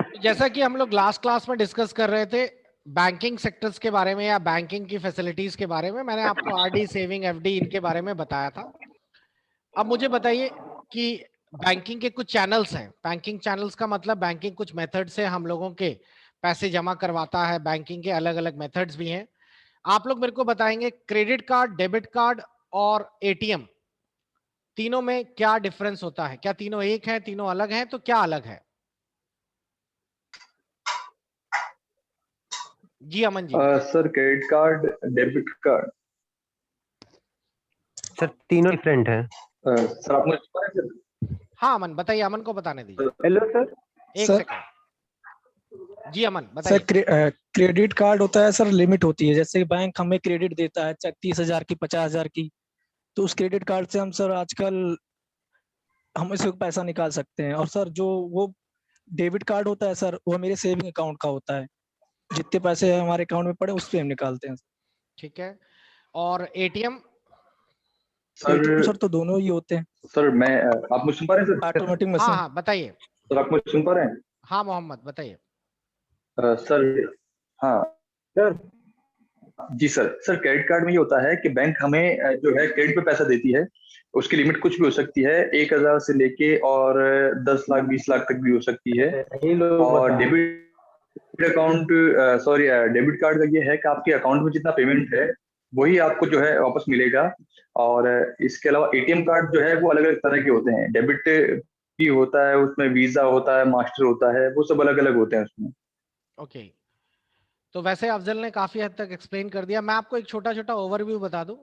तो जैसा कि हम लोग लास्ट क्लास में डिस्कस कर रहे थे बैंकिंग सेक्टर्स के बारे में या बैंकिंग की फैसिलिटीज के बारे में, मैंने आपको आरडी, सेविंग, एफडी इनके बारे में बताया था। अब मुझे बताइए कि बैंकिंग के कुछ चैनल्स हैं। बैंकिंग चैनल्स का मतलब बैंकिंग कुछ मेथड से हम लोगों के पैसे जमा करवाता है। बैंकिंग के अलग अलग मेथड्स भी हैं। आप लोग मेरे को बताएंगे क्रेडिट कार्ड, डेबिट कार्ड और एटीएम, तीनों में क्या डिफरेंस होता है? क्या तीनों एक है, तीनों अलग हैं? तो क्या अलग है? जी Aman ji. Sir credit card, debit card. Sir तीनों डिफरेंट है। सर आपने सुना है सर? हाँ अमन बताइए, अमन को बताने दीजिए। Hello sir. एक सर सेकंड। जी अमन सर बताइए। क्रेडिट कार्ड होता है सर, लिमिट होती है। जैसे बैंक हमें क्रेडिट देता है 30,000 की, 50,000 की, तो उस क्रेडिट कार्ड से हम सर आजकल हम इससे पैसा निकाल सकते हैं। और सर जो वो डेबिट कार्ड होता है सर, वो मेरे सेविंग अकाउंट का होता है। जितने पैसे हमारे अकाउंट में पड़े उस पे हम निकालते हैं। ठीक है। और एटीएम? एटीएम सर सर तो दोनों ही होते हैं, सर मैं आप मुझे सुन पा रहे हैं सर? ऑटोमेटिक हाँ मशीन। हाँ बताइए। सर आप मुझे सुन पा रहे हैं? हाँ मोहम्मद बताइए। सर हाँ सर। जी सर। सर क्रेडिट कार्ड में ये होता है कि बैंक हमें जो है क्रेडिट पे पैसा देती है। उसकी लिमिट कुछ भी हो सकती है, 1,000 से लेके और 10 लाख 20 लाख तक भी हो सकती है। और debit account sorry debit card का ये है कि आपके अकाउंट में जितना पेमेंट है वही आपको जो है वापस मिलेगा। और इसके अलावा एटीएम कार्ड जो है वो अलग अलग तरह के होते हैं। डेबिट भी होता है, उसमें वीजा होता है, मास्टर होता है, वो सब अलग अलग होते हैं उसमें। ओके। तो वैसे अफजल ने काफी हद तक एक्सप्लेन कर दिया। मैं आपको एक छोटा छोटा ओवरव्यू बता दूं।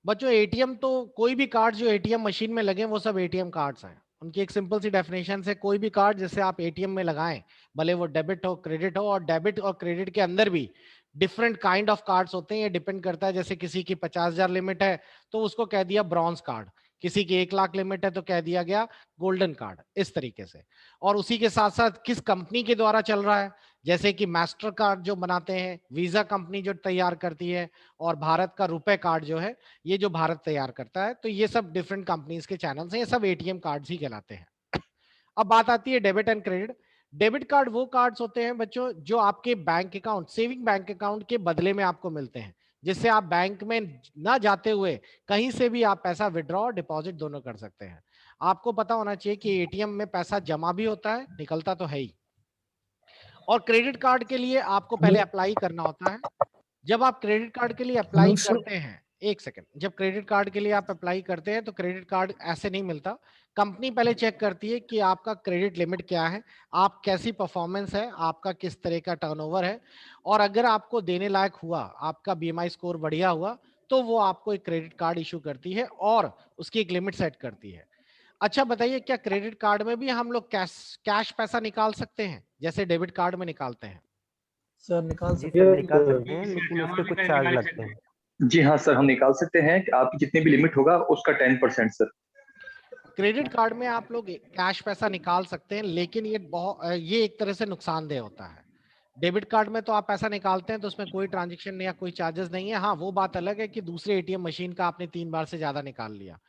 बच्चों एटीएम तो कोई भी कार्ड जो एटीएम मशीन में लगे वो सब एटीएम कार्ड्स हैं। उनकी एक सिंपल सी डेफिनेशन है, कोई भी कार्ड जिसे आप एटीएम में लगाएं, भले वो डेबिट हो क्रेडिट हो, और डेबिट और क्रेडिट के अंदर भी डिफरेंट काइंड ऑफ कार्ड्स होते हैं। ये डिपेंड करता है, जैसे किसी की 50,000 लिमिट है तो उसको कह दिया ब्रॉन्ज कार्ड, किसी की 1 लाख लिमिट है तो कह दिया गया गोल्डन कार्ड, इस तरीके से। और उसी के साथ साथ किस कंपनी के द्वारा चल रहा है, जैसे कि मास्टर कार्ड जो बनाते हैं वीजा कंपनी जो तैयार करती है, और भारत का रुपए कार्ड जो है ये जो भारत तैयार करता है। तो ये सब डिफरेंट कंपनीज के चैनल्स हैं, ये सब एटीएम कार्ड्स ही कहलाते हैं। अब बात आती है debit and credit. Debit card वो कार्ड्स होते हैं बच्चों जो आपके bank account, saving bank account के बदले में आपको मिलते हैं, जिससे आप बैंक में ना जाते हुए कहीं से भी आप पैसा विड्रॉ और डिपॉजिट दोनों कर सकते हैं। आपको पता होना चाहिए कि एटीएम में पैसा जमा भी होता है, निकलता तो है ही। और क्रेडिट कार्ड के लिए आपको पहले अप्लाई करना होता है। जब आप क्रेडिट कार्ड के लिए अप्लाई करते हैं, एक सेकंड, जब क्रेडिट कार्ड के लिए आप अप्लाई करते हैं तो क्रेडिट कार्ड ऐसे नहीं मिलता। कंपनी पहले चेक करती है कि आपका क्रेडिट लिमिट क्या है, आप कैसी परफॉर्मेंस है, आपका किस तरह का टर्नओवर है, और अगर आपको देने लायक हुआ, आपका बीएमआई स्कोर बढ़िया हुआ, तो वो आपको एक क्रेडिट कार्ड इशू करती है और उसकी एक लिमिट सेट करती है। अच्छा बताइए, क्या क्रेडिट कार्ड में भी हम लोग कैश कैश पैसा निकाल सकते हैं जैसे डेबिट कार्ड में निकालते हैं? सर निकाल जी सकते सर हैं। निकाल सकते हैं, लेकिन उस पे कुछ चार्ज लगते हैं। जी हाँ सर, हम निकाल सकते हैं कि आपकी जितनी भी लिमिट होगा उसका 10% सर। क्रेडिट कार्ड में आप लोग कैश पैसा निकाल सकते हैं, लेकिन ये एक तरह से नुकसानदेह होता है। डेबिट कार्ड में तो आप पैसा निकालते हैं तो उसमें कोई ट्रांजैक्शन या कोई चार्जेस नहीं है। हाँ वो बात अलग है कि दूसरे एटीएम मशीन का आपने 3 बार से ज्यादा निकाल लिया,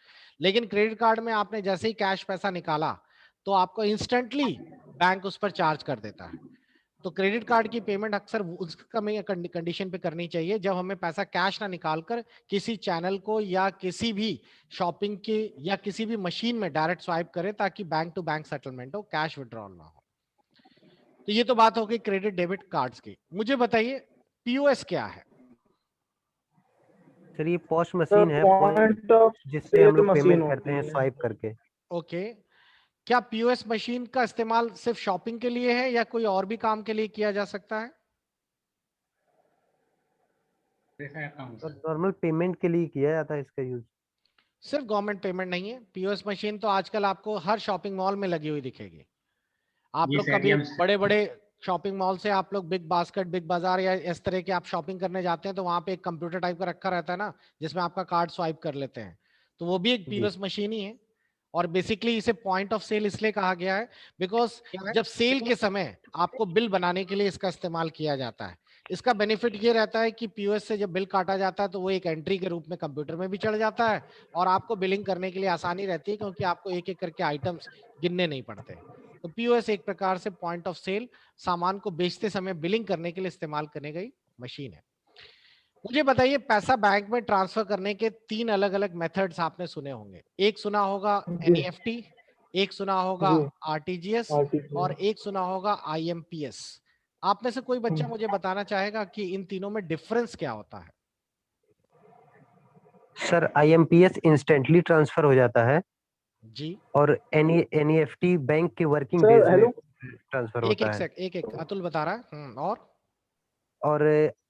लेकिन क्रेडिट कार्ड में आपने जैसे ही कैश पैसा निकाला तो आपको इंस्टेंटली बैंक उस पर चार्ज कर देता है। तो क्रेडिट कार्ड की पेमेंट अक्सर उस कंडीशन पे करनी चाहिए जब हमें पैसा कैश ना निकाल कर किसी चैनल को या किसी भी शॉपिंग के या किसी भी मशीन में डायरेक्ट स्वाइप करें, ताकि बैंक टू बैंक सेटलमेंट हो, कैश विड्रॉल ना हो। तो ये तो बात हो गई क्रेडिट डेबिट कार्ड्स की। मुझे बताइए पीओएस क्या है? सर ये पॉश मशीन है, पॉइंट ऑफ जिससे हम सेल लोग मशीन पेमेंट करते होती हैं है। स्वाइप करके। ओके। क्या पीओएस मशीन का इस्तेमाल सिर्फ शॉपिंग के लिए है या कोई और भी काम के लिए किया जा सकता है? सर नॉर्मल पेमेंट के लिए किया जाता है इसका यूज। सिर्फ गवर्नमेंट पेमेंट नहीं है, पीओएस मशीन तो आजकल आपको हर शॉपिंग मॉल में लगी हुई दिखेगी। आप लोग कभी बड़े बड़े शॉपिंग मॉल से आप लोग बिग बास्केट, बिग बाजार या इस तरह के आप शॉपिंग करने जाते हैं तो वहां पे एक कंप्यूटर टाइप का रखा रहता है ना, जिसमें आपका कार्ड स्वाइप कर लेते हैं, तो वो भी एक जी पीओएस मशीन ही है। और बेसिकली इसे पॉइंट ऑफ सेल इसलिए कहा गया है बिकॉज जब सेल के समय आपको बिल बनाने के लिए इसका इस्तेमाल किया जाता है। इसका बेनिफिट ये रहता है कि पीओएस से जब बिल काटा जाता है तो वो एक एंट्री के रूप में कंप्यूटर में भी चढ़ जाता है, और आपको बिलिंग करने के लिए आसानी रहती है क्योंकि आपको एक एक करके आइटम्स गिनने नहीं पड़ते। तो पीओएस एक प्रकार से पॉइंट ऑफ सेल, सामान को बेचते समय बिलिंग करने के लिए इस्तेमाल करने गई मशीन है। मुझे बताइए, पैसा बैंक में ट्रांसफर करने के 3 अलग अलग मेथड्स आपने सुने होंगे। एक सुना होगा एनईएफटी, एक सुना होगा आरटीजीएस, और एक सुना होगा आईएमपीएस। आप में से कोई बच्चा मुझे बताना चाहेगा कि इन तीनों में डिफरेंस क्या होता है? सर आईएमपीएस इंस्टेंटली ट्रांसफर हो जाता है जी, और एनईएफटी बैंक के वर्किंग डेज में ट्रांसफर एक होता एक है। सेक एक एक अतुल बता रहा है। और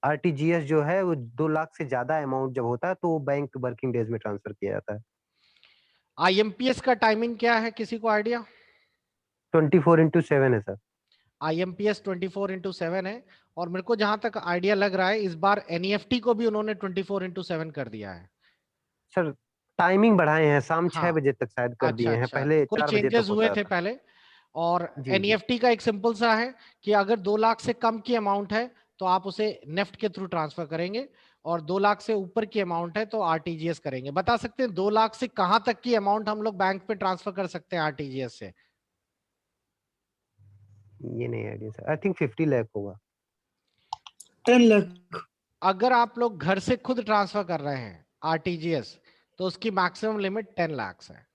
आरटीजीएस जो है वो 2 लाख से ज्यादा अमाउंट जब होता है तो वो बैंक वर्किंग डेज में ट्रांसफर किया जाता है। आईएमपीएस का टाइमिंग क्या है, किसी को आइडिया? 24/7 है सर। आईएमपीएस 24/7 है, और मेरे को जहां तक आइडिया लग रहा है इस बार एनईएफटी को भी उन्होंने 24/7 कर दिया है। सर टाइमिंग बढ़ाए हैं, शाम 6 हाँ, बजे तक शायद कर अच्छा दिए हैं, अच्छा, पहले कोई 4 बजे तक चेंजेस हुए होता थे था। पहले। और जी जी। एनईएफटी का एक सिंपल सा है कि अगर 2 लाख से कम की अमाउंट है तो आप उसे नेफ्ट के थ्रू ट्रांसफर करेंगे, और 2 लाख से ऊपर की अमाउंट है तो आरटीजीएस करेंगे। बता सकते हैं 2 लाख से कहां तक की अमाउंट हम लोग बैंक पे ट्रांसफर कर सकते हैं आरटीजीएस से? ये नहीं idea sir, I think 50 lakh होगा। 10 लाख। अगर आप लोग घर से खुद ट्रांसफर कर रहे हैं आरटीजीएस तो उसकी मैक्सिमम लिमिट 10 लाख है,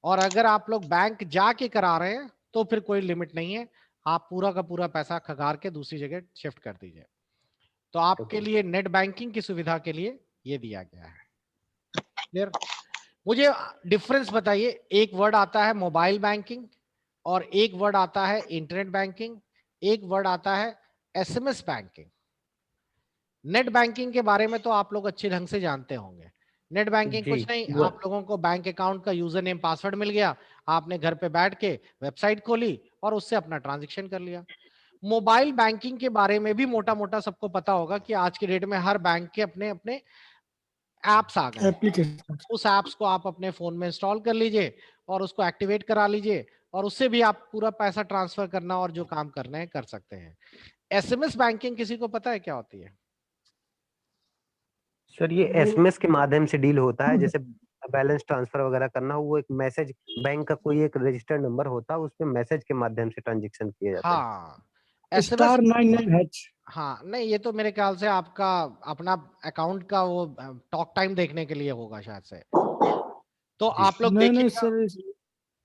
और अगर आप लोग बैंक जाके करा रहे हैं तो फिर कोई लिमिट नहीं है, आप पूरा का पूरा पैसा खगार के दूसरी जगह शिफ्ट कर दीजिए। तो आपके लिए नेट बैंकिंग की सुविधा के लिए ये दिया गया है। क्लियर? मुझे डिफरेंस बताइए, एक वर्ड आता है मोबाइल बैंकिंग, और एक वर्ड आता है इंटरनेट बैंकिंग, एक वर्ड आता है एसएमएस बैंकिंग। नेट बैंकिंग के बारे में तो आप लोग अच्छे ढंग से जानते होंगे। नेट बैंकिंग जी कुछ नहीं, आप लोगों को बैंक अकाउंट का यूजर नेम पासवर्ड मिल गया, आपने घर पे बैठ के वेबसाइट खोली और उससे अपना ट्रांजैक्शन कर लिया। मोबाइल बैंकिंग के बारे में भी मोटा मोटा सबको पता होगा कि आज के डेट में हर बैंक के अपने अपने एप्स आ गए हैं। एप्लीकेशन। उस एप्स को आप अपने फोन में इंस्टॉल कर लीजिए और उसको एक्टिवेट करा लीजिए, और उससे भी आप पूरा पैसा ट्रांसफर करना और जो काम करना है कर सकते हैं। एसएमएस बैंकिंग किसी को पता है क्या होती है? सर ये एसएमएस के माध्यम से डील होता है, जैसे बैलेंस ट्रांसफर वगैरह करना हो, वो एक मैसेज, बैंक का कोई एक रजिस्टर्ड नंबर होता है, उसपे मैसेज के माध्यम से ट्रांजैक्शन किया जाता है। हाँ, एसएमएस। Star 99H। हाँ नहीं, ये तो मेरे ख्याल से आपका अपना अकाउंट का वो टॉक टाइम देखने के लिए होगा शायद से। तो आप लोग नहीं नहीं देखिएगा, सर,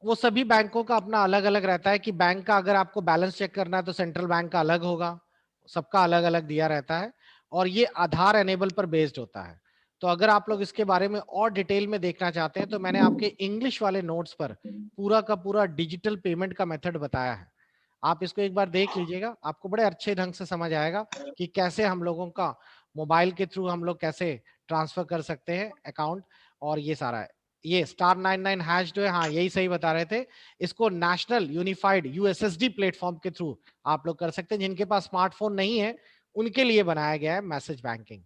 वो सभी बैंकों का अपना अलग अलग रहता है कि बैंक का अगर आपको बैलेंस चेक करना है तो सेंट्रल बैंक का अलग होगा, सबका अलग अलग दिया रहता है, और ये आधार एनेबल पर बेस्ड होता है। तो अगर आप लोग इसके बारे में और डिटेल में देखना चाहते हैं तो मैंने आपके इंग्लिश वाले नोट्स पर पूरा का पूरा डिजिटल पेमेंट का मेथड बताया है, आप इसको एक बार देख लीजिएगा, आपको बड़े अच्छे ढंग से समझ आएगा कि कैसे हम लोगों का मोबाइल के थ्रू हम लोग कैसे ट्रांसफर कर सकते हैं अकाउंट। और ये सारा है, ये स्टार 99 हैश जो है, हाँ यही सही बता रहे थे, इसको नेशनल यूनिफाइड यूएसएसडी प्लेटफॉर्म के थ्रू आप लोग कर सकते हैं। जिनके पास स्मार्टफोन नहीं है उनके लिए बनाया गया है मैसेज बैंकिंग,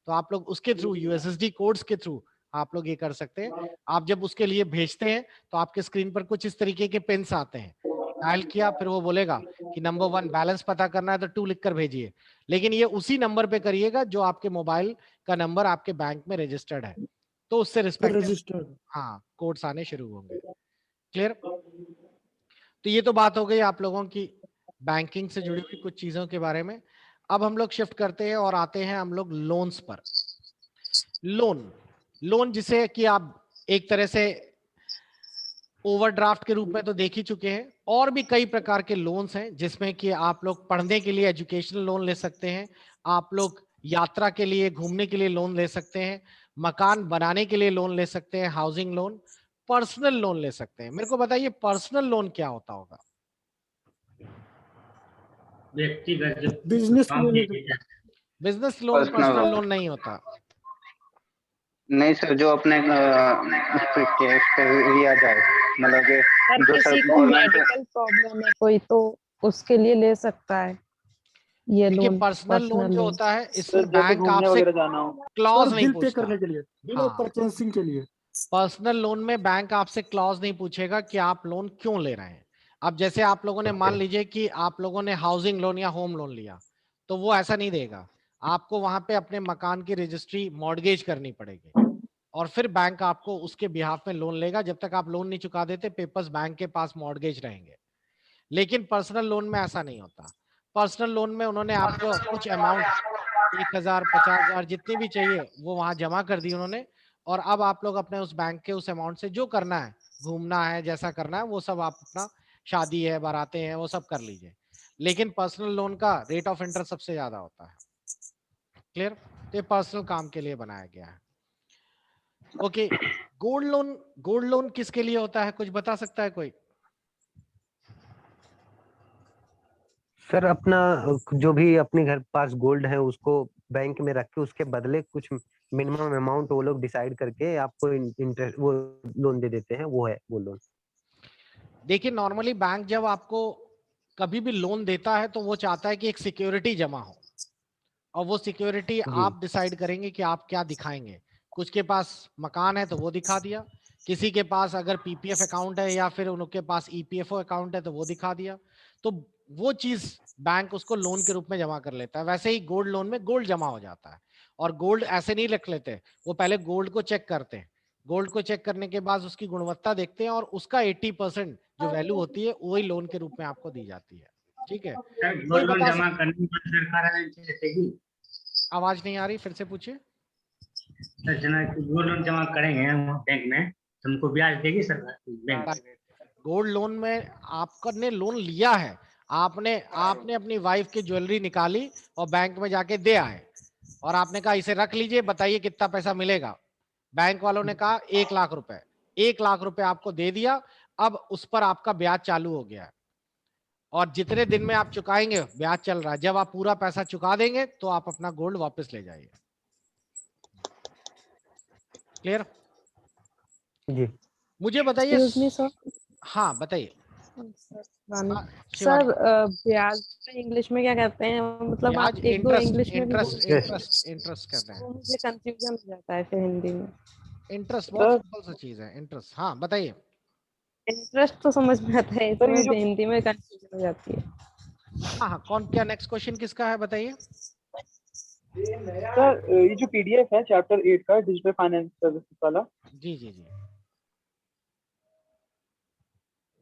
तो आप लोग उसके थ्रू यूएसएसडी कोड्स के थ्रू आप लोग ये कर सकते हैं। आप जब उसके लिए भेजते हैं तो आपके स्क्रीन पर कुछ इस तरीके के पिन्स आते हैं, डायल किया फिर वो बोलेगा कि नंबर 1 बैलेंस पता करना है तो 2 लिखकर भेजिए, लेकिन ये उसी नंबर पे करिएगा जो आपके मोबाइल का नंबर आपके बैंक में रजिस्टर्ड है, तो उससे रिस्पेक्टिव रजिस्टर्ड। हाँ कोड्स आने शुरू होंगे। क्लियर? तो ये तो बात हो गई आप लोगों की बैंकिंग से जुड़ी हुई कुछ चीजों के बारे में। अब हम लोग शिफ्ट करते हैं और आते हैं हम लोग लोन्स पर। लोन, लोन जिसे कि आप एक तरह से ओवरड्राफ्ट के रूप में तो देख ही चुके हैं, और भी कई प्रकार के लोन्स हैं जिसमें कि आप लोग पढ़ने के लिए एजुकेशनल लोन ले सकते हैं, आप लोग यात्रा के लिए घूमने के लिए लोन ले सकते हैं, मकान बनाने के लिए लोन ले सकते हैं, हाउसिंग लोन, पर्सनल लोन ले सकते हैं। मेरे को बताइए पर्सनल लोन क्या होता होगा? व्यक्तिगत बिजनेस काम लोन। के लिए। बिजनेस लोन पर्सनल लोन नहीं होता। नहीं सर, जो अपने उस पे लिया जाए, मतलब कि सर जो किसी सर को गवर्नमेंट। मेडिकल प्रॉब्लम है कोई तो उसके लिए ले सकता है ये देखिए लोन, पर्सनल लोन जो लोन। होता है सर इसमें जैसे बैंक घूमने आपसे वगैरह जाना हो। क्लॉज सर नहीं बिल पे पूछता। करने के लिए, बिल ऑफ हाँ, परचेसिंग के लिए। पर्सनल लोन में बैंक आपसे क्लॉज नहीं पूछेगा कि आप लोन क्यों ले रहे हैं। अब जैसे आप लोगों ने मान लीजिए कि आप लोगों ने हाउसिंग लोन या होम लोन लिया, तो वो ऐसा नहीं देगा, आपको वहां पे अपने मकान की रजिस्ट्री मॉर्गेज करनी पड़ेगी, और फिर बैंक आपको उसके बिहाफ में लोन लेगा। जब तक आप लोन नहीं चुका देते पेपर्स बैंक के पास मॉर्गेज रहेंगे। लेकिन पर्सनल लोन में ऐसा नहीं होता। पर्सनल लोन में उन्होंने आपको कुछ अमाउंट 1,000 50,000 जितनी भी चाहिए वो वहां जमा कर दी उन्होंने, और अब आप लोग अपने उस बैंक के उस अमाउंट से जो करना है, घूमना है, जैसा करना है वो सब आप अपना, शादी है, बारातें हैं, वो सब कर लीजिए। लेकिन पर्सनल लोन का रेट ऑफ इंटरेस्ट सबसे ज्यादा होता है। क्लियर? तो ये पर्सनल काम के लिए बनाया गया है। ओके, गोल्ड लोन किसके लिए होता है, कुछ बता सकता है कोई? सर अपना जो भी अपने घर पास गोल्ड है उसको बैंक में रख के उसके बदले कुछ मिनिमम अमाउंट वो लोग डिसाइड करके आपको इंटरेस्ट वो लोन दे देते हैं, वो है गोल्ड लोन। देखिए नॉर्मली बैंक जब आपको कभी भी लोन देता है तो वो चाहता है कि एक सिक्योरिटी जमा हो, और वो सिक्योरिटी जी आप डिसाइड करेंगे कि आप क्या दिखाएंगे। कुछ के पास मकान है तो वो दिखा दिया, किसी के पास अगर पीपीएफ अकाउंट है या फिर उनके पास ईपीएफओ अकाउंट है तो वो दिखा दिया। तो वो चीज बैंक उसको लोन के रूप में जमा कर लेता है। वैसे ही गोल्ड लोन में गोल्ड जमा हो जाता है, और गोल्ड ऐसे नहीं रख लेते, वो पहले गोल्ड को चेक करते हैं। गोल्ड को चेक करने के बाद उसकी गुणवत्ता देखते हैं, और उसका 80% जो वैल्यू होती है वही लोन के रूप में आपको दी जाती है। ठीक है, सर कोई गोल्ड लोन बता जमा करने के बाद सरकार इंटरेस्ट देगी? आवाज नहीं आ रही, फिर से पूछिए। सर जना गोल्ड लोन जमा करेंगे हम बैंक में तो हमको ब्याज देगी सरकार बैंक? गोल्ड लोन में आपने लोन लिया है, आपने अपनी वाइफ की ज्वेलरी निकाली और बैंक में जाके दे आए, और आपने कहा इसे रख लीजिए, बताइए कितना पैसा मिलेगा। बैंक वालों ने कहा 1,00,000 रुपए। 1,00,000 रुपए आपको दे दिया, अब उस पर आपका ब्याज चालू हो गया है, और जितने दिन में आप चुकाएंगे ब्याज चल रहा है। जब आप पूरा पैसा चुका देंगे तो आप अपना गोल्ड वापस ले जाइए। क्लियर? जी मुझे बताइए। Excuse me sir. हाँ बताइए। हाँ, शिवानी। सर ब्याज इंग्लिश में क्या कहते हैं, मतलब ब्याज आप एक दो इंग्लिश में भी बोल सकते इंटरेस्ट कहते हैं, हैं। वो मुझे कंफ्यूजन हो जाता है फिर हिंदी में। इंटरेस्ट बहुत सिंपल सा चीज है, इंटरेस्ट। हाँ बताइए। इंटरेस्ट तो समझ में आता है, इसमें हिंदी में कंफ्यूजन हो जाती है। हाँ हाँ, कौन, क्या नेक्स्ट क्वेश्चन किसका है बताइए। सर ये जो पीडीएफ है चैप्टर 8 का डिजिटल फाइनेंस सर्विसेज वाला, जी जी जी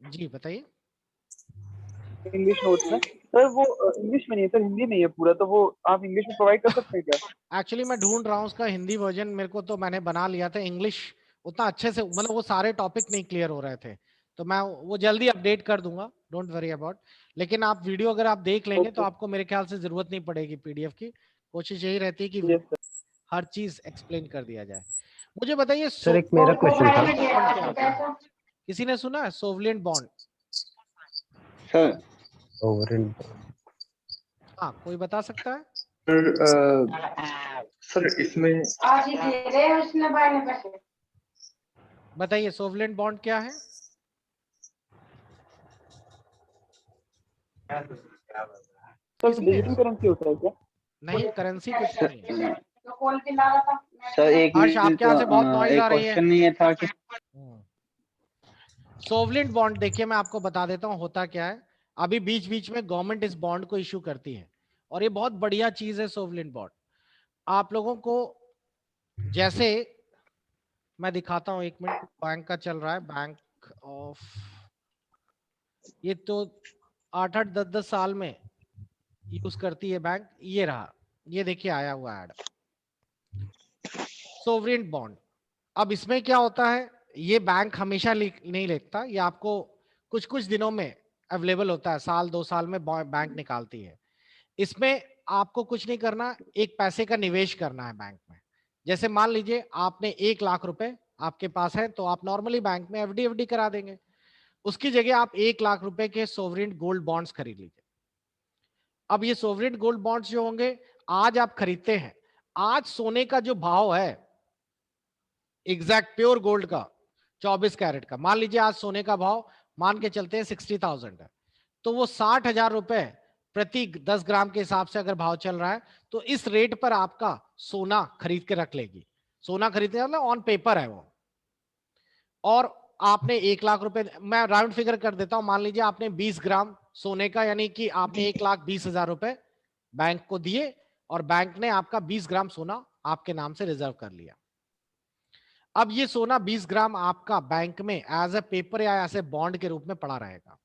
जी बताइए। इंग्लिश नोट्स में सर वो इंग्लिश में नहीं है सर, हिंदी में ही है पूरा, तो वो आप इंग्लिश में प्रोवाइड कर सकते हैं क्या? एक्चुअली मैं ढूंढ रहा हूँ उसका हिंदी वर्जन, मेरे को तो मैंने बना लिया था। इंग्लिश उतना अच्छे से, मतलब वो सारे टॉपिक नहीं क्लियर हो रहे थे, तो मैं वो जल्दी अपडेट कर दूंगा, डोंट वरी अबाउट। लेकिन आप वीडियो अगर आप देख लेंगे तो आपको मेरे ख्याल से जरूरत नहीं पड़ेगी पीडीएफ की। कोशिश यही रहती है कि हर चीज एक्सप्लेन कर दिया जाए। मुझे बताइए सर एक मेरा क्वेश्चन था। किसी ने सुना है सोवरेन बॉन्ड? सर सोवरेन, हाँ, कोई बता सकता है? सर इसमें बताइए सोवरेन बॉन्ड क्या है? सर डिजिटल करेंसी होता है क्या? नहीं, करेंसी कुछ नहीं है। सर एक हर्ष, आपके यहाँ से बहुत नॉइज एक आ रही है। क्वेश्चन नहीं था कि सोवरेन बॉन्ड देखिए मैं आपको बता देता हूँ होता क्या है। अभी बीच बीच में गवर्नमेंट इस बॉन्ड को इशू करती है, और ये बहुत बढ़िया चीज है सोवरेन बॉन्ड। आप लोगों को जैसे मैं दिखाता हूँ, 1 मिनट। बैंक का चल रहा है, बैंक ऑफ, ये तो 8-8 10-10 साल में यूज करती है बैंक। ये रहा, ये देखिए आया हुआ ऐड, सोवरेन बॉन्ड। अब इसमें क्या होता है, ये बैंक हमेशा नहीं लेता, ये आपको कुछ कुछ दिनों में अवेलेबल होता है, साल 2 साल में बैंक निकालती है। इसमें आपको कुछ नहीं करना, एक पैसे का निवेश करना है बैंक में। जैसे मान लीजिए आपने 1,00,000 रुपए आपके पास है, तो आप नॉर्मली बैंक में एफडी करा देंगे। उसकी जगह आप 1,00,000 रुपए के सोवरेन गोल्ड बॉन्ड्स खरीद लीजिए। अब ये सोवरेन गोल्ड बॉन्ड्स जो होंगे, आज आप खरीदते हैं, आज सोने का जो भाव है एग्जैक्ट प्योर गोल्ड का 24 कैरेट का, मान लीजिए आज सोने का भाव मान के चलते हैं 60,000 है, तो वो 60,000 रुपए प्रति 10 ग्राम के हिसाब से अगर भाव चल रहा है, तो इस रेट पर आपका सोना खरीद के रख लेगी। सोना खरीदने वाला ऑन पेपर है वो। और आपने 1,00,000 रुपए, मैं राउंड फिगर कर देता हूं, मान लीजिए आपने 20 ग्राम सोने का, यानी कि आपने 1,20,000 रुपए बैंक को दिए, और बैंक ने आपका 20 ग्राम सोना आपके नाम से रिजर्व कर लिया। अब ये सोना 20 ग्राम आपका बैंक में एज ए पेपर या एज ए बॉन्ड के रूप में पड़ा रहेगा।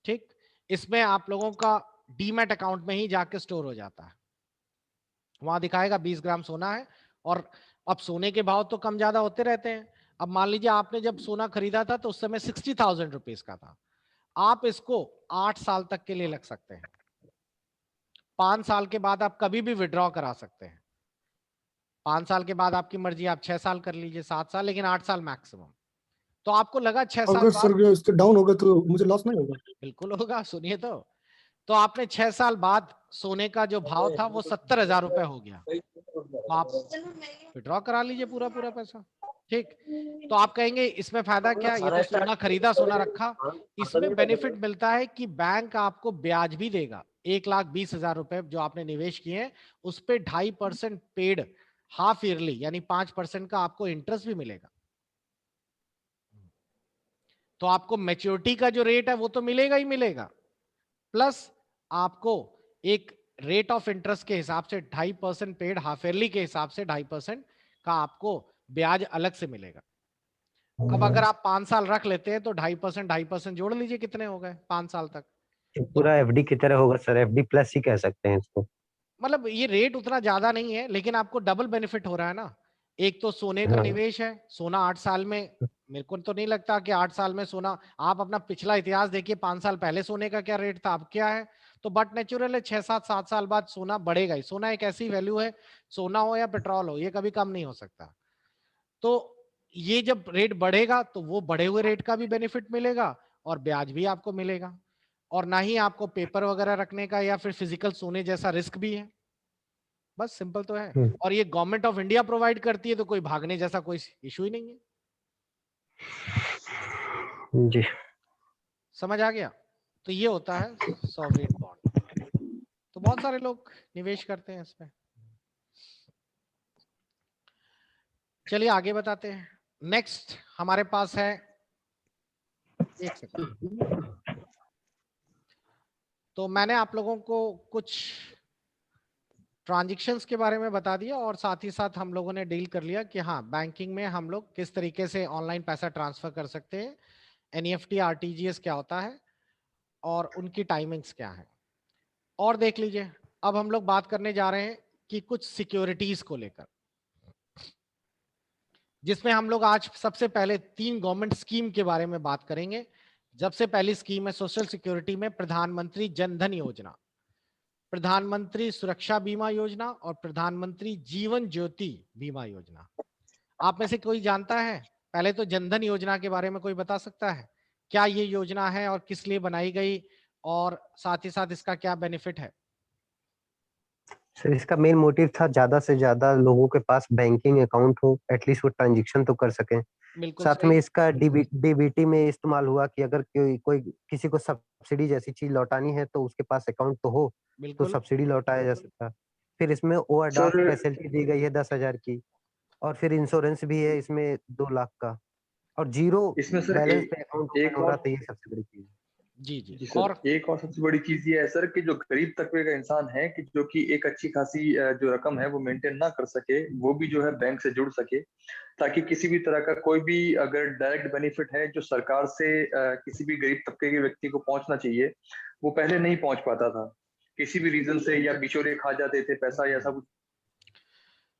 ठीक, इसमें आप लोगों का डीमैट अकाउंट में ही जाके स्टोर हो जाता है। वहां दिखाएगा 20 ग्राम सोना है, और अब सोने के भाव तो कम ज्यादा होते रहते हैं। अब मान लीजिए आपने जब सोना खरीदा था तो उस समय 60,000 रुपीज का था, आप इसको 8 साल तक के लिए रख सकते हैं। 5 साल के बाद आप कभी भी विड्रॉ करा सकते हैं। 5 साल के बाद आपकी मर्जी, आप 6 साल कर लीजिए, 7 साल, लेकिन 8 साल मैक्सिमम। तो आपको लगा 6 साल अगर बाद, सर इसके डाउन होगा तो मुझे लॉस नहीं होगा? बिल्कुल होगा, सुनिए तो आपने 6 साल बाद सोने का जो भाव था वो 70,000 रुपए हो गया, तो आप विड्रॉ करा लीजिए पूरा पूरा पैसा। ठीक, तो आप कहेंगे इसमें फायदा क्या, ये तो सोना खरीदा सोना रखा। इसमें बेनिफिट मिलता है कि बैंक आपको ब्याज भी देगा। 1,20,000 रुपए जो आपने निवेश किए हैं उस पे 2.5% पेड हाफ ईयरली, यानी 5% का आपको इंटरेस्ट भी मिलेगा। तो आपको मैच्योरिटी का जो रेट है वो तो मिलेगा ही मिलेगा, प्लस आपको एक रेट ऑफ इंटरेस्ट के हिसाब से 2.5% पेड हाफ ईयरली के हिसाब से 2.5% का आपको ब्याज अलग से मिलेगा। अब अगर आप 5 साल रख लेते हैं तो 2.5% जोड़ लीजिए कितने हो गए 5 साल तक। पूरा एफडी की तरह होगा सर, एफडी प्लस ही कह सकते हैं इसको। मतलब ये रेट उतना ज्यादा नहीं है, लेकिन आपको डबल बेनिफिट हो रहा है ना। एक तो सोने का हाँ। निवेश है, सोना 8 साल में, मेरे को तो नहीं लगता कि 8 साल में सोना, आप अपना पिछला इतिहास देखिए 5 साल पहले सोने का क्या रेट था, अब क्या है। तो बट नेचुरल है 6-7 साल बाद सोना बढ़ेगा ही। सोना एक ऐसी वैल्यू है, सोना हो या पेट्रोल हो, ये कभी कम नहीं हो सकता। तो ये जब रेट बढ़ेगा तो वो बढ़े हुए रेट का भी बेनिफिट मिलेगा और ब्याज भी आपको मिलेगा, और ना ही आपको पेपर वगैरह रखने का या फिर फिजिकल सोने जैसा रिस्क भी है। बस सिंपल तो है, और ये गवर्नमेंट ऑफ इंडिया प्रोवाइड करती है, तो कोई भागने जैसा कोई इशू ही नहीं है। जी समझ आ गया? तो ये होता है सॉवरेन बॉन्ड। तो बहुत सारे लोग निवेश करते हैं इसमें। चलिए आगे बताते हैं। नेक्स्ट हमारे पास है, एक सेकंड, तो मैंने आप लोगों को कुछ ट्रांजैक्शंस के बारे में बता दिया, और साथ ही साथ हम लोगों ने डील कर लिया कि हाँ बैंकिंग में हम लोग किस तरीके से ऑनलाइन पैसा ट्रांसफर कर सकते हैं, एनईएफटी आरटीजीएस क्या होता है और उनकी टाइमिंग्स क्या है। और देख लीजिए, अब हम लोग बात करने जा रहे हैं कि कुछ सिक्योरिटीज को लेकर, जिसमें हम लोग आज सबसे पहले 3 गवर्नमेंट स्कीम के बारे में बात करेंगे। सबसे पहली स्कीम है सोशल सिक्योरिटी में प्रधानमंत्री जन धन योजना, प्रधानमंत्री सुरक्षा बीमा योजना और प्रधानमंत्री जीवन ज्योति बीमा योजना। आप में से कोई जानता है? पहले तो जनधन योजना के बारे में कोई बता सकता है क्या ये योजना है और किस लिए बनाई गई, और साथ ही साथ इसका क्या बेनिफिट है? सर, इसका मेन मोटिव था ज्यादा से ज्यादा लोगों के पास बैंकिंग अकाउंट हो, एटलीस्ट वो ट्रांजैक्शन तो कर सकें। बिल्कुल साथ सही। में इसका डीबीटी में इस्तेमाल हुआ कि अगर कोई किसी को सब्सिडी जैसी चीज लौटानी है तो उसके पास अकाउंट तो हो, तो बिल्कुल सब्सिडी लौटाया जा सकता। फिर इसमें ओवरड्राफ्ट सर फैसिलिटी दी गई है 10,000 की, और फिर इंश्योरेंस भी है इसमें 2 लाख का, और जीरो इसमें सर बैलेंस पे अकाउंट ओपन एक होगा, और तो ये सबसे बड़ी चीज। जी जी। जी सर, और एक और सबसे बड़ी चीज ये है सर कि जो गरीब तबके का इंसान है कि जो कि एक अच्छी खासी जो रकम है वो मेंटेन ना कर सके, वो भी जो है बैंक से जुड़ सके, ताकि किसी भी तरह का कोई भी अगर डायरेक्ट बेनिफिट है जो सरकार से किसी भी गरीब तबके के व्यक्ति को पहुंचना चाहिए, वो पहले नहीं पहुंच पाता था किसी भी रीजन से, या बिचौलिए खा जाते थे पैसा या सब।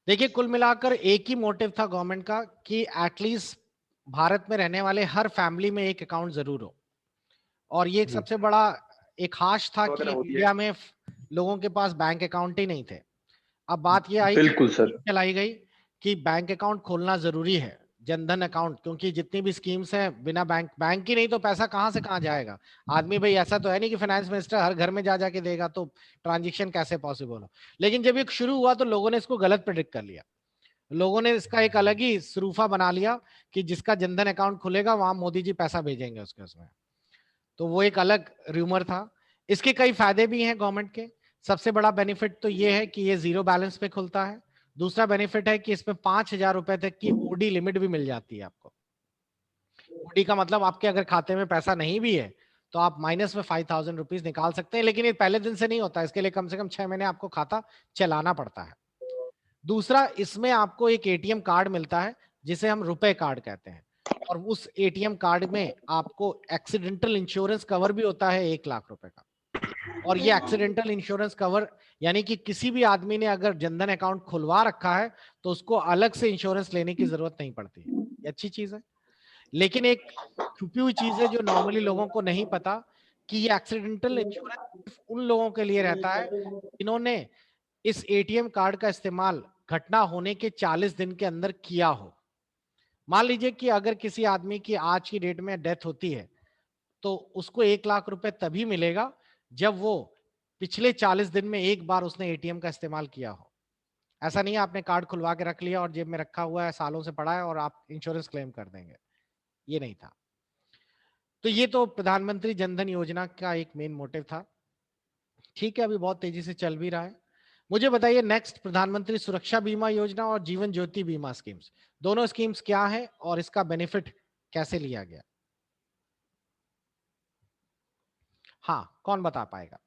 देखिए, कुल मिलाकर एक ही मोटिव था गवर्नमेंट का कि एटलीस्ट भारत में रहने वाले हर फैमिली में एक अकाउंट जरूर हो, और ये एक सबसे बड़ा एक हाश था कि वगैरह होती है। इंडिया में लोगों के पास बैंक अकाउंट ही नहीं थे। अब बात ये आई, बिल्कुल सर। चलाई गई कि बैंक अकाउंट खोलना जरूरी है, जनधन अकाउंट, क्योंकि जितनी भी स्कीम्स हैं बिना बैंक की नहीं तो पैसा कहां से कहां जाएगा। आदमी भाई ऐसा तो है नहीं कि फाइनेंस मिनिस्टर हर घर में जा जाके देगा, तो ट्रांजैक्शन कैसे पॉसिबल हो। लेकिन जब ये शुरू हुआ तो लोगों ने इसको गलत प्रेडिक्ट कर लिया। लोगों ने इसका एक अलग ही सरूफा बना लिया कि जिसका जनधन अकाउंट खुलेगा वहां मोदी जी पैसा भेजेंगे उसके उसमें। तो वो एक अलग रूमर था। इसके कई फायदे भी हैं गवर्नमेंट के। सबसे बड़ा बेनिफिट तो ये है कि ये 0 बैलेंस पे खुलता है। दूसरा बेनिफिट है कि इसमें 5,000 रुपए तक की ओडी लिमिट भी मिल जाती है आपको। ओडी का मतलब आपके अगर खाते में पैसा नहीं भी है तो आप माइनस में 5,000 रुपीज निकाल सकते हैं, लेकिन ये पहले दिन से नहीं होता, इसके लिए कम से कम 6 महीने आपको खाता चलाना पड़ता है। दूसरा, इसमें आपको एक एटीएम कार्ड मिलता है जिसे हम रुपए कार्ड कहते हैं। और उस एटीएम कार्ड में आपको एक्सीडेंटल इंश्योरेंस कवर भी होता है 1 लाख रुपए का। और ये एक्सीडेंटल इंश्योरेंस कवर यानी कि किसी भी आदमी ने अगर जनधन अकाउंट खुलवा रखा है तो उसको अलग से इंश्योरेंस लेने की जरूरत नहीं पड़ती है। ये अच्छी चीज है। लेकिन एक छुपी हुई चीज है जो नॉर्मली लोगों को नहीं पता कि ये एक्सीडेंटल इंश्योरेंस सिर्फ उन लोगों के लिए रहता है जिन्होंने इस एटीएम कार्ड का इस्तेमाल घटना होने के 40 दिन के अंदर किया हो। मान लीजिए कि अगर किसी आदमी की आज की डेट में डेथ होती है तो उसको 1 लाख रुपए तभी मिलेगा जब वो पिछले 40 दिन में एक बार उसने एटीएम का इस्तेमाल किया हो। ऐसा नहीं है आपने कार्ड खुलवा के रख लिया और जेब में रखा हुआ है, सालों से पड़ा है और आप इंश्योरेंस क्लेम कर देंगे, ये नहीं था। तो ये तो प्रधानमंत्री जनधन योजना का एक मेन मोटिव था। ठीक है, अभी बहुत तेजी से चल भी रहा है। मुझे बताइए नेक्स्ट, प्रधानमंत्री सुरक्षा बीमा योजना और जीवन ज्योति बीमा स्कीम्स, दोनों स्कीम्स क्या है और इसका बेनिफिट कैसे लिया गया? हाँ, कौन बता पाएगा?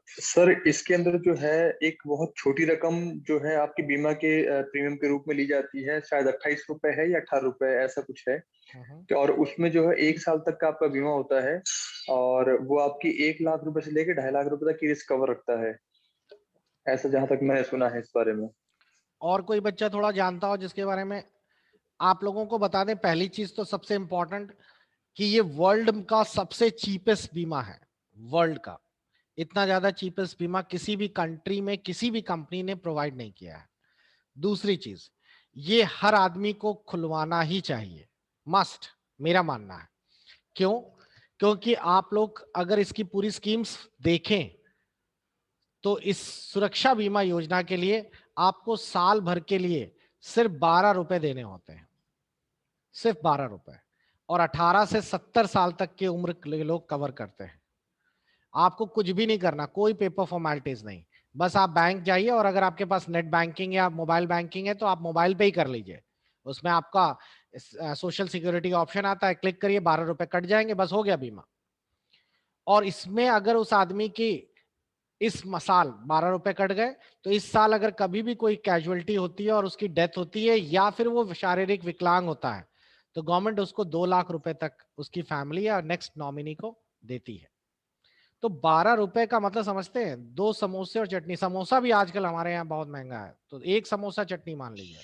सर इसके अंदर जो है एक बहुत छोटी रकम जो है आपकी बीमा के प्रीमियम के रूप में ली जाती है, शायद 28 रुपए है या 18 रुपए ऐसा कुछ है। तो और उसमें जो है 1 साल तक का आपका बीमा होता है और वो आपकी 1 लाख रुपए से लेकर 2.5 लाख रुपए तक की रिस्क कवर रखता है, ऐसा जहां तक मैंने सुना है इस बारे में। और कोई बच्चा थोड़ा जानता हो जिसके बारे में आप लोगों को बता दें? पहली चीज तो सबसे इंपॉर्टेंट कि ये वर्ल्ड का सबसे चीपेस्ट बीमा है, वर्ल्ड का। इतना ज्यादा चीपेस्ट बीमा किसी भी कंट्री में किसी भी कंपनी ने प्रोवाइड नहीं किया है। दूसरी चीज, ये हर आदमी को खुलवाना ही चाहिए, मस्ट, मेरा मानना है। क्यों? क्योंकि आप लोग अगर इसकी पूरी स्कीम्स देखें तो इस सुरक्षा बीमा योजना के लिए आपको साल भर के लिए सिर्फ 12 रुपए देने होते हैं, सिर्फ 12 रुपए। और 18 से 70 साल तक की उम्र के लोग कवर करते हैं। आपको कुछ भी नहीं करना, कोई पेपर फॉर्मेलिटीज नहीं, बस आप बैंक जाइए और अगर आपके पास नेट बैंकिंग या मोबाइल बैंकिंग है तो आप मोबाइल पे ही कर लीजिए। उसमें आपका सोशल सिक्योरिटी का ऑप्शन आता है, क्लिक करिए, 12 रुपए कट जाएंगे, बस हो गया बीमा। और इसमें अगर उस आदमी की इस साल 12 रुपए कट गए तो इस साल अगर कभी भी कोई कैजुअलिटी होती है और उसकी डेथ होती है या फिर वो शारीरिक विकलांग होता है तो गवर्नमेंट उसको 2 लाख रुपए तक उसकी फैमिली या नेक्स्ट नॉमिनी को देती है। तो 12 रुपए का मतलब समझते हैं? 2 समोसे और चटनी। समोसा भी आजकल हमारे यहाँ बहुत महंगा है, तो एक समोसा चटनी मान लीजिए,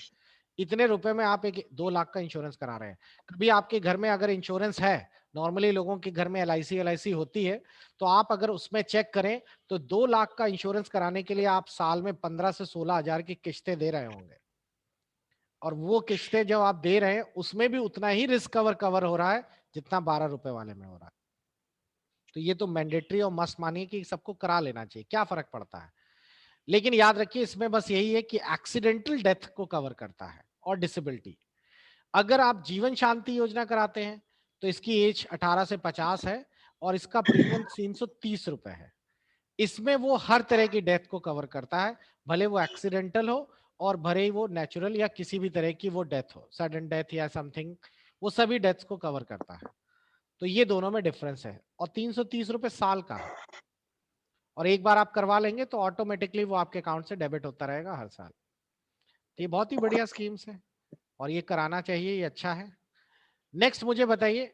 इतने रुपए में आप एक 2 लाख का इंश्योरेंस करा रहे हैं। कभी आपके घर में अगर इंश्योरेंस है, नॉर्मली लोगों के घर में एलआईसी होती है, तो आप अगर उसमें चेक करें तो 2 लाख का इंश्योरेंस कराने के लिए आप साल में 15 से 16 हजार की किस्तें दे रहे होंगे। और वो किस्तें जब आप दे रहे हैं उसमें भी उतना ही रिस्क कवर हो रहा है जितना 12 रुपए वाले में हो रहा है। तो ये तो मैंडेटरी और मस्ट मानिए कि सबको करा लेना चाहिए, क्या फर्क पड़ता है। लेकिन याद रखिए इसमें बस यही है कि एक्सीडेंटल डेथ को कवर करता है और डिसेबिलिटी। अगर आप जीवन शांति योजना कराते हैं तो इसकी एज 18 से 50 है और इसका प्रीमियम 330 रुपए है। इसमें वो हर तरह की डेथ को कवर करता है, भले वो एक्सीडेंटल हो और भले ही वो नेचुरल या किसी भी तरह की वो डेथ हो, सडन डेथ या समथिंग, वो सभी डेथ्स को कवर करता है। तो ये दोनों में डिफरेंस है। और 330 रुपए साल का है और एक बार आप करवा लेंगे तो ऑटोमेटिकली वो आपके अकाउंट से डेबिट होता रहेगा हर साल। तो ये बहुत ही बढ़िया स्कीम्स है और ये कराना चाहिए, ये अच्छा है। नेक्स्ट मुझे बताइए,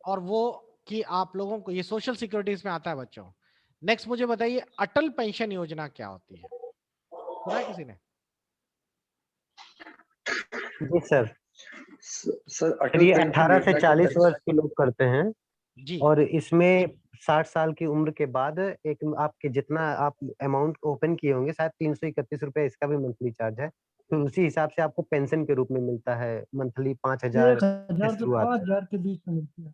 और वो कि आप लोगों को ये सोशल सिक्योरिटीज में आता है बच्चों। नेक्स्ट मुझे बताइए अटल पेंशन योजना क्या होती है, सुना है किसी ने? जी सर। सर सर ये 18 से 40 वर्ष के लोग करते हैं जी। और इसमें 60 साल की उम्र के बाद एक आपके जितना आप अमाउंट ओपन किए होंगे, शायद 331 रुपए इसका भी मंथली चार्ज है, तो उसी हिसाब से आपको पेंशन के रूप में मिलता है मंथली 5,000 1000 से से शुरुआत है। 5000 के बीच में मिलती है।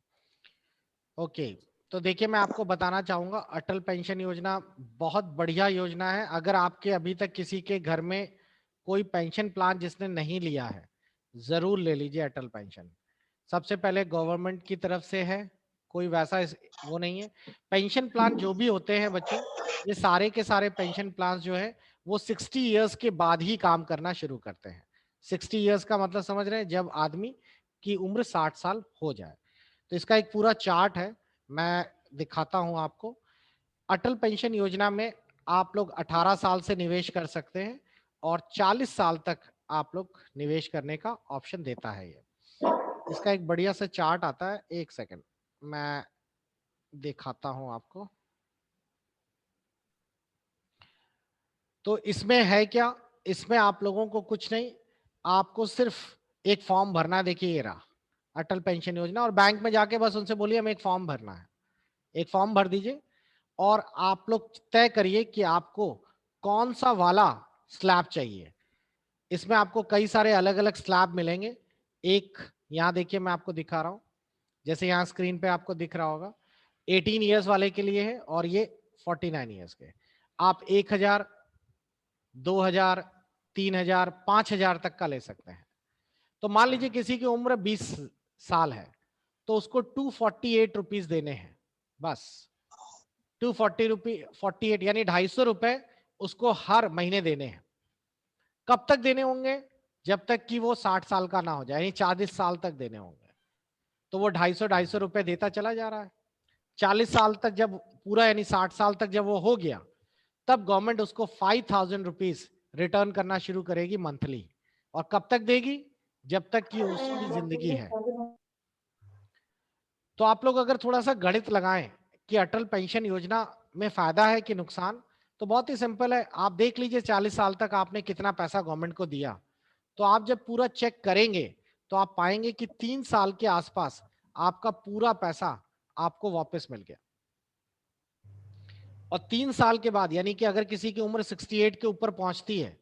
ओके, तो देखिए मैं आपको बताना चाहूंगा अटल पेंशन योजना बहुत बढ़िया योजना है। अगर आपके अभी तक किसी के घर में कोई पेंशन प्लान जिसने नहीं लिया है, जरूर ले लीजिए अटल पेंशन। सबसे पहले गवर्नमेंट की तरफ से है, कोई वैसा वो नहीं है। पेंशन प्लान जो भी होते हैं बच्चों, ये सारे के सारे पेंशन प्लान जो है वो 60 इयर्स के बाद ही काम करना शुरू करते हैं। 60 इयर्स का मतलब समझ रहे हैं, जब आदमी की उम्र 60 साल हो जाए। तो इसका एक पूरा चार्ट है, मैं दिखाता हूं आपको। अटल पेंशन योजना में आप लोग 18 साल से निवेश कर सकते हैं और 40 साल तक आप लोग निवेश करने का ऑप्शन देता है ये। इसका एक बढ़िया सा चार्ट आता है, एक सेकंड मैं दिखाता हूं आपको। तो इसमें है क्या, इसमें आप लोगों को कुछ नहीं, आपको सिर्फ एक फॉर्म भरना है। देखिए ये रहा अटल पेंशन योजना, और बैंक में जाके बस उनसे बोलिए हमें एक फॉर्म भरना है, एक फॉर्म भर दीजिए और आप लोग तय करिए कि आपको कौन सा वाला स्लैब चाहिए। इसमें आपको कई सारे अलग अलग स्लैब मिलेंगे। एक यहाँ देखिए मैं आपको दिखा रहा हूँ, जैसे यहाँ स्क्रीन पे आपको दिख रहा होगा 18 इयर्स वाले के लिए है और ये 49 इयर्स के। आप 1000, 2000, 3000, 5000 तक का ले सकते हैं। तो मान लीजिए किसी की उम्र 20 साल है तो उसको 248 रुपीज देने हैं, बस 248 यानी 250 रुपए उसको हर महीने देने हैं। कब तक देने होंगे? जब तक कि वो 60 साल का ना हो जाए, यानी 40 साल तक देने होंगे। तो वो 250 रुपए देता चला जा रहा है। 40 साल तक जब पूरा, यानी 60 साल तक जब वो हो गया, तब गवर्नमेंट उसको 5000 रुपीज रिटर्न करना शुरू करेगी मंथली। और कब तक देगी? जब तक कि उसकी जिंदगी है। तो आप लोग अगर थोड़ा सा गणित लगाएं कि अटल पेंशन योजना में फायदा है कि नुकसान, तो बहुत ही सिंपल है। आप देख लीजिए 40 साल तक आपने कितना पैसा गवर्नमेंट को दिया, तो आप जब पूरा चेक करेंगे तो आप पाएंगे कि 3 साल के आसपास आपका पूरा पैसा आपको वापस मिल गया। और 3 साल के बाद, यानी कि अगर किसी की उम्र 68 के ऊपर पहुंचती है,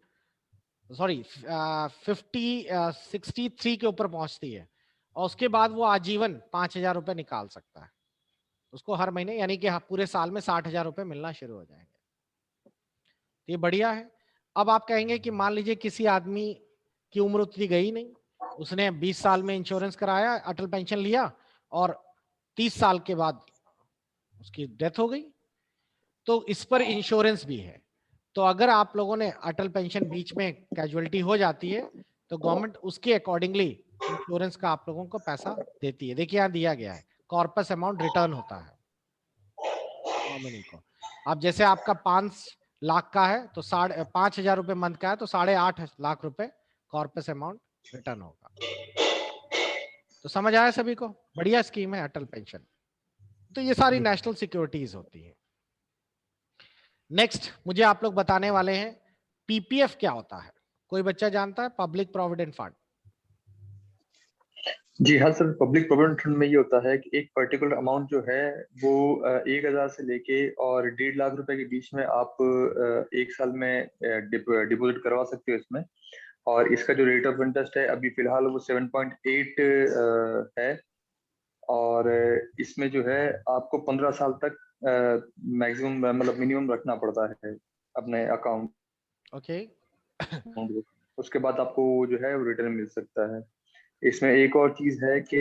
सॉरी 63 के ऊपर पहुंचती है, और उसके बाद वो आजीवन 5000 रुपए निकाल सकता है उसको हर महीने, यानी कि पूरे साल में 60,000 रुपए मिलना शुरू हो जाएंगे। ये बढ़िया है। अब आप कहेंगे कि मान लीजिए किसी आदमी की उम्र उतनी गई नहीं, उसने 20 साल में इंश्योरेंस कराया, अटल पेंशन लिया और 30 साल के बाद उसकी डेथ हो गई, तो इस पर इंश्योरेंस भी है। तो अगर आप लोगों ने अटल पेंशन बीच में कैजुअलिटी हो जाती है तो गवर्नमेंट उसके अकॉर्डिंगली इंश्योरेंस का आप लोगों को पैसा देती है। देखिए यहाँ दिया गया है, कॉर्पस अमाउंट रिटर्न होता है नॉमिनी को। अब जैसे आपका 5 लाख का है तो 5,000 रुपए मंथ का है तो 8.5 लाख रुपए कॉर्पस अमाउंट रिटर्न होगा। तो समझ आया सभी को? बढ़िया स्कीम है अटल पेंशन। तो ये सारी नेशनल सिक्योरिटीज होती है। नेक्स्ट मुझे आप लोग बताने वाले हैं पीपीएफ क्या होता है। कोई बच्चा जानता है? Public provident fund. जी हाँ सर, पब्लिक प्रोविडेंट फंड में ये होता है कि एक पर्टिकुलर अमाउंट जो है वो 1000 से लेके और 1.5 लाख रुपए के बीच में आप एक साल में डिपॉजिट करवा सकते हो इसमें। और इसका जो रेट ऑफ इंटरेस्ट है अभी फिलहाल वो 7.8 है। और इसमें जो है आपको 15 साल तक मैक्सिमम मतलब मिनिमम रखना पड़ता है अपने अकाउंट। ओके। उसके बाद आपको जो है वो रिटर्न मिल सकता है। इसमें एक और चीज है कि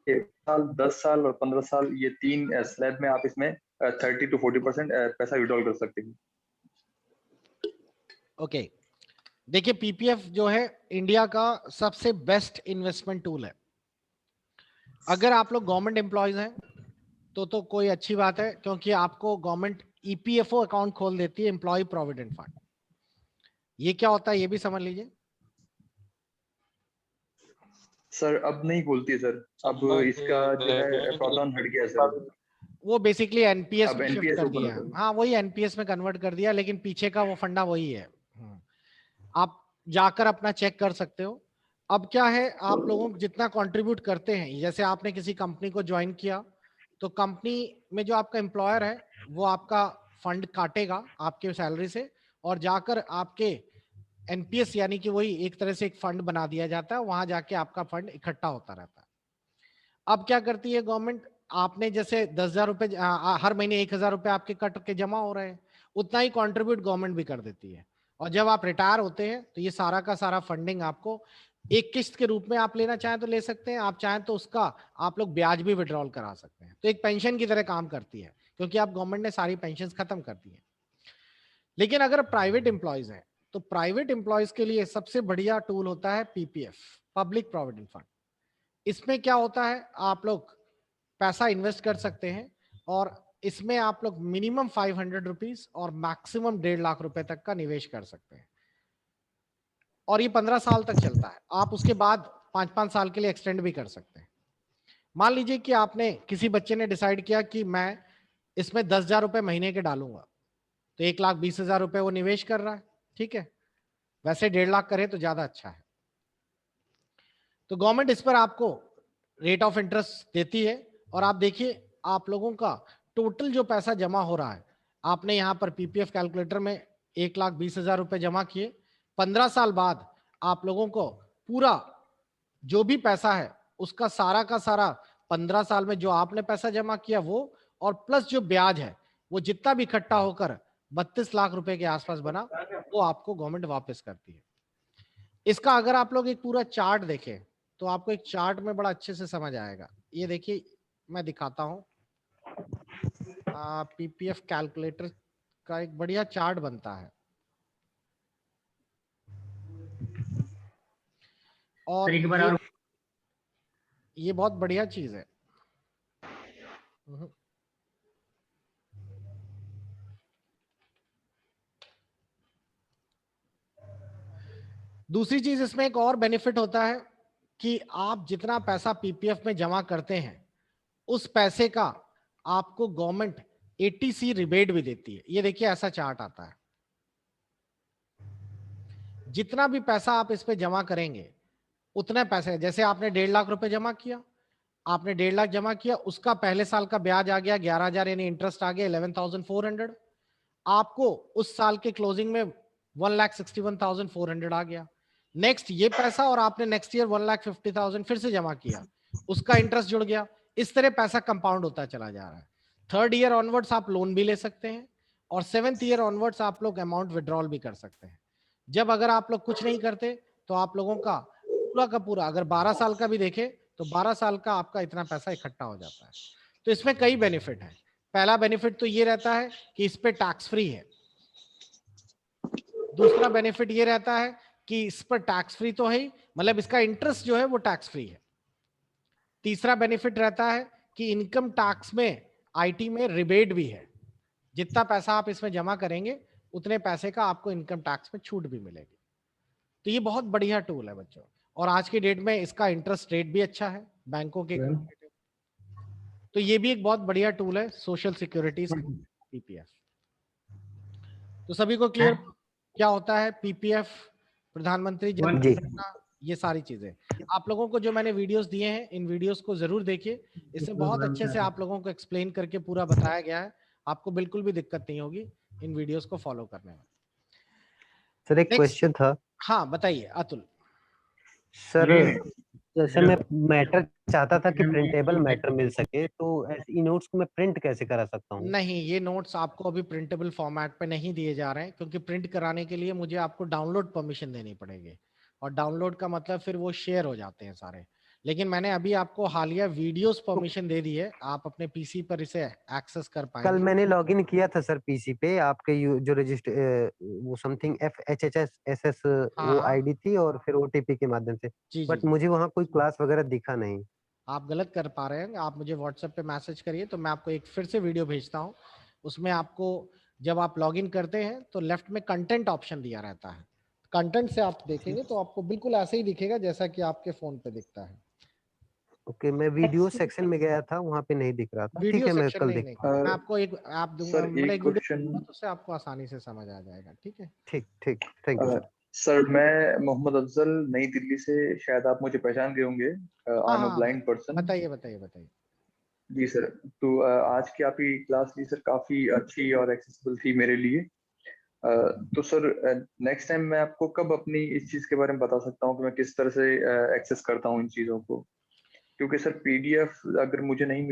10 साल और 15 साल ये 3 स्लैब में आप इसमें 30 to 40% पैसा विड्रॉल कर सकते हैं। ओके, देखिए पीपीएफ जो है इंडिया का सबसे बेस्ट इन्वेस्टमेंट टूल है। अगर आप लोग गवर्नमेंट एम्प्लॉयज हैं तो कोई अच्छी बात है, क्योंकि आपको गवर्नमेंट ईपीएफओ अकाउंट खोल देती है, एम्प्लॉय प्रोविडेंट फंड। ये क्या होता है ये भी समझ लीजिए। सर अब नहीं खोलती है सर, अब इसका जो है प्रावधान हट गया है सर। वो बेसिकली एनपीएस अब में शिफ्ट एनपीएस कर ओपन दिया। होता है। हाँ वही एनपीएस में कन्वर्ट कर दिया, लेकिन पीछे का वो फंडा वही है। आप जाकर अपना चेक कर सकते हो। अब क्या है, आप लोगों को जितना कंट्रीब्यूट करते हैं, जैसे आपने किसी कंपनी को ज्वाइन किया तो कंपनी में जो आपका एम्प्लॉयर है वो आपका फंड काटेगा आपके सैलरी से, और जाकर आपके एनपीएस यानी कि वही एक तरह से एक फंड बना दिया जाता है, वहां जाके आपका फंड इकट्ठा होता रहता है। अब क्या करती है गवर्नमेंट, आपने जैसे 10,000 रुपए हर महीने 1,000 रुपए आपके कट के जमा हो रहे हैं, उतना ही कंट्रीब्यूट गवर्नमेंट भी कर देती है। और जब आप रिटायर होते हैं तो ये सारा का सारा फंडिंग आपको एक किस्त के रूप में आप लेना चाहें तो ले सकते हैं, आप चाहें तो उसका आप लोग ब्याज भी विड्रॉल करा सकते हैं। तो एक पेंशन की तरह काम करती है, क्योंकि आप गवर्नमेंट ने सारी पेंशन खत्म कर दी है। लेकिन अगर प्राइवेट एम्प्लॉयज हैं तो प्राइवेट एम्प्लॉयज के लिए सबसे बढ़िया टूल होता है पीपीएफ, पब्लिक प्रोविडेंट फंड। इसमें क्या होता है, आप लोग पैसा इन्वेस्ट कर सकते हैं और इसमें आप लोग मिनिमम 500 रुपीज और मैक्सिमम 1.5 लाख रुपए तक का निवेश कर सकते हैं। और ये 15 साल तक चलता है। आप उसके बाद 5-5 साल के लिए एक्सटेंड भी कर सकते हैं। मान लीजिए कि आपने किसी बच्चे ने डिसाइड किया कि मैं इसमें 10,000 रुपए महीने के डालूंगा, तो 1,20,000 रुपए वो निवेश कर रहा है, ठीक है। वैसे 1.5 लाख करे तो ज्यादा अच्छा है। तो गवर्नमेंट इस पर आपको रेट ऑफ इंटरेस्ट देती है, और आप देखिए आप लोगों का टोटल जो पैसा जमा हो रहा है, आपने यहाँ पर पीपीएफ कैलकुलेटर में 1,20,000 रुपए जमा किए, 15 साल बाद आप लोगों को पूरा जो भी पैसा है उसका सारा का सारा 15 साल में जो आपने पैसा जमा किया वो, और प्लस जो ब्याज है वो जितना भी इकट्ठा होकर 32 लाख रुपए के आसपास बना, वो आपको गवर्नमेंट वापस करती है। इसका अगर आप लोग एक पूरा चार्ट देखें तो आपको एक चार्ट में बड़ा अच्छे से समझ आएगा। ये देखिए मैं दिखाता हूँ, पीपीएफ कैलकुलेटर का एक बढ़िया चार्ट बनता है, और ये बहुत बढ़िया चीज है। दूसरी चीज इसमें एक और बेनिफिट होता है कि आप जितना पैसा पीपीएफ में जमा करते हैं उस पैसे का आपको गवर्नमेंट 80C रिबेट भी देती है। ये देखिए ऐसा चार्ट आता है, जितना भी पैसा आप इस पे जमा करेंगे उतने पैसे, जैसे आपने 1.5 लाख रुपए जमा किया, आपने 1.5 लाख जमा किया, उसका पहले साल का ब्याज आ गया 11,000, यानी इंटरेस्ट आ गया 11,400, आपको उस साल के क्लोजिंग में 1,61,400 आ गया। नेक्स्ट ये पैसा और आपने नेक्स्ट ईयर 1,50,000 फिर से जमा किया, उसका इंटरेस्ट जुड़ गया। इस तरह पैसा कंपाउंड होता चला जा रहा है। 3rd ईयर ऑनवर्ड्स आप लोन भी ले सकते हैं, और 7th ईयर ऑनवर्ड्स आप लोग अमाउंट विड्रॉल भी कर सकते हैं। जब अगर आप लोग कुछ नहीं करते तो आप लोगों का पूरा अगर 12 साल का भी देखे तो 12 साल का आपका इतना पैसा इकट्ठा हो जाता है। तो इसमें कई बेनिफिट है। पहला बेनिफिट तो ये रहता है कि इस पे टैक्स फ्री है। दूसरा बेनिफिट ये रहता है कि इस पर टैक्स फ्री तो है ही, मतलब इसका इंटरेस्ट जो है वो टैक्स फ्री है। तीसरा बेनिफिट रहता है कि इनकम टैक्स में आईटी में रिबेट भी है, जितना पैसा आप इसमें जमा करेंगे उतने पैसे का आपको इनकम टैक्स में छूट भी मिलेगी। तो ये बहुत बढ़िया टूल है बच्चों, और आज की डेट में इसका इंटरेस्ट रेट भी अच्छा है बैंकों के। तो ये भी एक बहुत बढ़िया टूल है सोशल सिक्योरिटीज पीपीएफ। तो सभी को क्लियर क्या होता है पीपीएफ, प्रधानमंत्री जन धन योजना, ये सारी चीजें। आप लोगों को जो मैंने वीडियोस दिए हैं इन वीडियोस को जरूर देखिए, इसमें बहुत अच्छे से आप लोगों को एक्सप्लेन करके पूरा बताया गया है। आपको बिल्कुल भी दिक्कत नहीं होगी इन वीडियोस को फॉलो करने में। सर एक क्वेश्चन था। हाँ बताइए अतुल। सर जैसे मैं मैटर चाहता था कि प्रिंटेबल मैटर मिल सके, तो ई नोट्स को मैं प्रिंट कैसे करा सकता हूँ? नहीं, ये नोट्स आपको अभी प्रिंटेबल फॉर्मेट पे नहीं दिए जा रहे हैं, क्योंकि प्रिंट कराने के लिए मुझे आपको डाउनलोड परमिशन देनी पड़ेगी, और डाउनलोड का मतलब फिर वो शेयर हो जाते हैं सारे। लेकिन मैंने अभी आपको हालिया वीडियोस परमिशन दे दी है, आप अपने पीसी पर इसे एक्सेस कर पाएंगे। कल मैंने लॉगिन किया था सर पीसी पे, आपके जो रजिस्टर वो समथिंग FHHS वो आईडी थी, और फिर ओटीपी के माध्यम से, बट मुझे वहाँ कोई क्लास वगैरह दिखा नहीं। आप गलत कर पा रहे हैं, आप मुझे व्हाट्सएप पे मैसेज करिए तो मैं आपको एक फिर से वीडियो भेजता हूँ। उसमें आपको जब आप लॉगिन करते हैं तो लेफ्ट में कंटेंट ऑप्शन दिया रहता है, कंटेंट से आप देखेंगे तो आपको बिल्कुल ऐसे ही दिखेगा जैसा कि आपके फोन पे दिखता है। ओके, मैं वीडियो सेक्शन में गया था, वहाँ पे नहीं दिख रहा था। ठीक है, मैं कल देखता हूँ। मैं आपको एक ऐप दूंगा, मतलब एक वीडियो, तो उससे आपको आसानी से समझ आ जाएगा। ठीक है, ठीक, थैंक यू सर। सर मैं मोहम्मद अफजल, नई दिल्ली से, शायद आप मुझे पहचान गए होंगे। I am a blind person. बताइए। जी सर, तो आज की आपकी क्लास ली सर काफी अच्छी और एक्सेसिबल थी मेरे लिए। तो सर नेक्स्ट टाइम मैं आपको कब अपनी इस चीज के बारे में बता सकता हूँ कि मैं किस तरह से एक्सेस करता हूँ इन चीजों को, क्योंकि सर PDF अगर मुझे नहीं